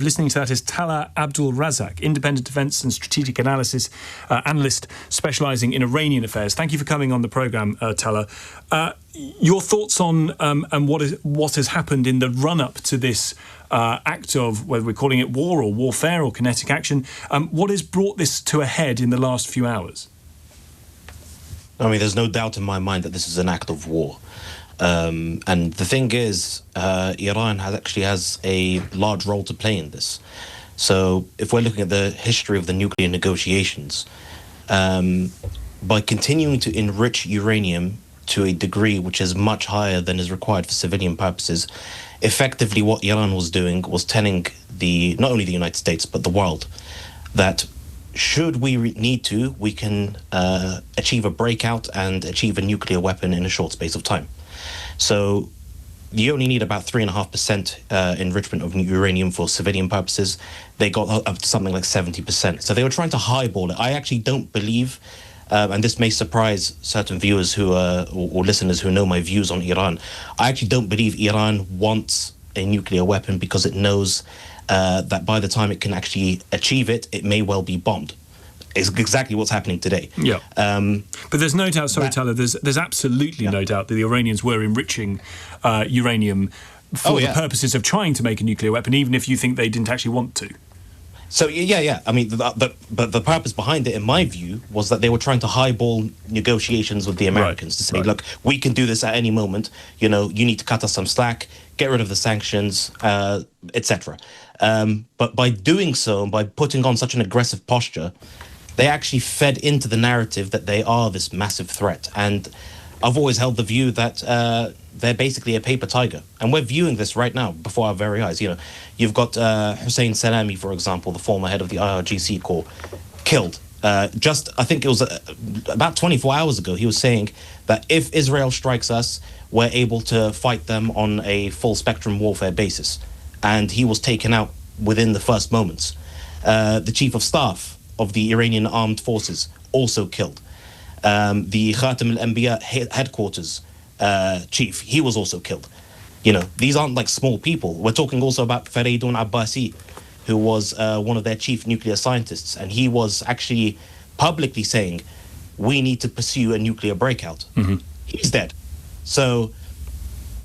Listening to that is Tallha Abdulrazaq, independent defence and strategic analysis analyst specialising in Iranian affairs. Thank you for coming on the programme, Tallha. Your thoughts on and what has happened in the run-up to this act of, whether we're calling it war or warfare or kinetic action, what has brought this to a head in the last few hours? I mean, there's no doubt in my mind that this is an act of war. And the thing is, Iran has a large role to play in this. So if we're looking at the history of the nuclear negotiations, by continuing to enrich uranium to a degree which is much higher than is required for civilian purposes, effectively what Iran was doing was telling not only the United States, but the world, that should we need to, we can achieve a breakout and achieve a nuclear weapon in a short space of time. So you only need about 3.5% enrichment of uranium for civilian purposes. They got up to something like 70%. So they were trying to highball it. I actually don't believe, and this may surprise certain viewers who or listeners who know my views on Iran, I actually don't believe Iran wants a nuclear weapon because it knows that by the time it can actually achieve it, it may well be bombed. Is exactly what's happening today. Yeah. But there's no doubt, Tallha, there's absolutely no doubt that the Iranians were enriching uranium for the purposes of trying to make a nuclear weapon, even if you think they didn't actually want to. So, yeah. I mean, but the purpose behind it, in my view, was that they were trying to highball negotiations with the Americans to say, look, we can do this at any moment. You know, you need to cut us some slack, get rid of the sanctions, etc. But by doing so, by putting on such an aggressive posture, they actually fed into the narrative that they are this massive threat. And I've always held the view that they're basically a paper tiger. And we're viewing this right now before our very eyes. You know, you've got Hussein Salami, for example, the former head of the IRGC Corps, killed. I think it was about 24 hours ago, he was saying that if Israel strikes us, we're able to fight them on a full spectrum warfare basis. And he was taken out within the first moments. The chief of staff of the Iranian armed forces also killed. The Khatam al-Anbiya headquarters chief, he was also killed. You know, these aren't like small people. We're talking also about Fareydun Abbasi, who was one of their chief nuclear scientists, and he was actually publicly saying, we need to pursue a nuclear breakout. Mm-hmm. He's dead. So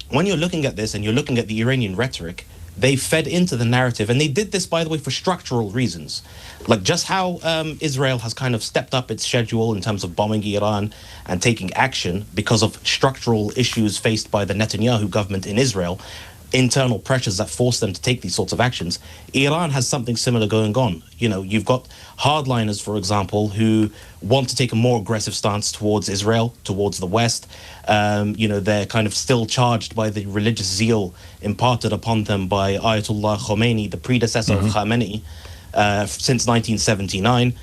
when you're looking at this and you're looking at the Iranian rhetoric, they fed into the narrative, and they did this, by the way, for structural reasons. Like just how Israel has kind of stepped up its schedule in terms of bombing Iran and taking action because of structural issues faced by the Netanyahu government in Israel, internal pressures that force them to take these sorts of actions. Iran has something similar going on. You know, you've got hardliners, for example, who want to take a more aggressive stance towards Israel, towards the West. You know, they're kind of still charged by the religious zeal imparted upon them by Ayatollah Khomeini, the predecessor of Khamenei, since 1979.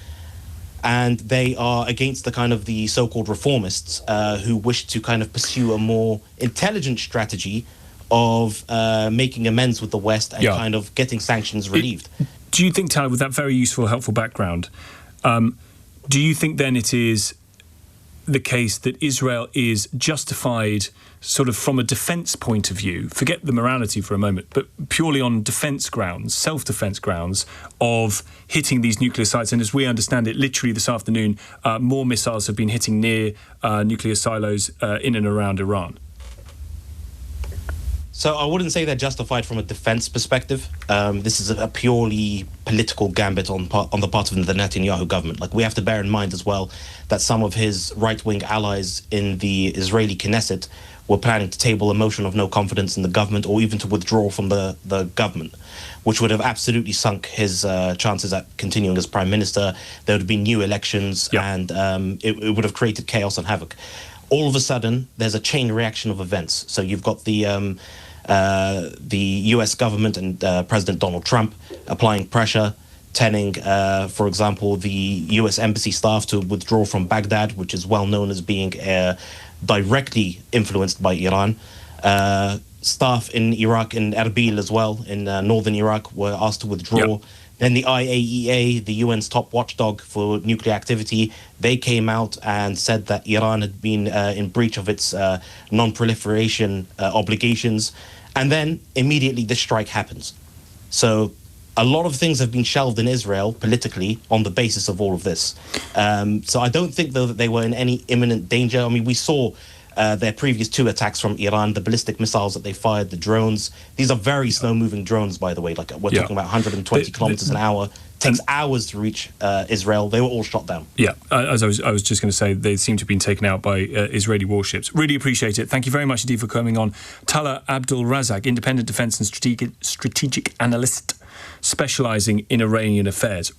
And they are against the kind of the so-called reformists who wish to kind of pursue a more intelligent strategy of making amends with the West and kind of getting sanctions relieved. Do you think, Tallha, with that very useful, helpful background, do you think then it is the case that Israel is justified sort of from a defence point of view, forget the morality for a moment, but purely on defence grounds, self-defence grounds of hitting these nuclear sites? And as we understand it, literally this afternoon, more missiles have been hitting near nuclear silos in and around Iran. So I wouldn't say they're justified from a defense perspective. This is a purely political gambit on the part of the Netanyahu government. Like, we have to bear in mind as well that some of his right-wing allies in the Israeli Knesset were planning to table a motion of no confidence in the government, or even to withdraw from the government, which would have absolutely sunk his chances at continuing as prime minister. There would have been new elections, and it would have created chaos and havoc. All of a sudden, there's a chain reaction of events. So you've got the U.S. government and President Donald Trump applying pressure, telling, for example, the U.S. embassy staff to withdraw from Baghdad, which is well known as being directly influenced by Iran. Staff in Iraq, in Erbil as well, in northern Iraq, were asked to withdraw. Then the IAEA, the UN's top watchdog for nuclear activity, they came out and said that Iran had been in breach of its non-proliferation obligations. And then immediately the strike happens. So a lot of things have been shelved in Israel politically on the basis of all of this. So I don't think, though, that they were in any imminent danger. I mean, we saw their previous 2 attacks from Iran, the ballistic missiles that they fired, the drones. These are very slow-moving drones, by the way. Like, we're talking about 120 kilometers an hour. Takes hours to reach Israel. They were all shot down. Yeah, as I was just going to say, they seem to have been taken out by Israeli warships. Really appreciate it. Thank you very much indeed for coming on. Tallha Abdulrazaq, independent defence and strategic analyst specialising in Iranian affairs.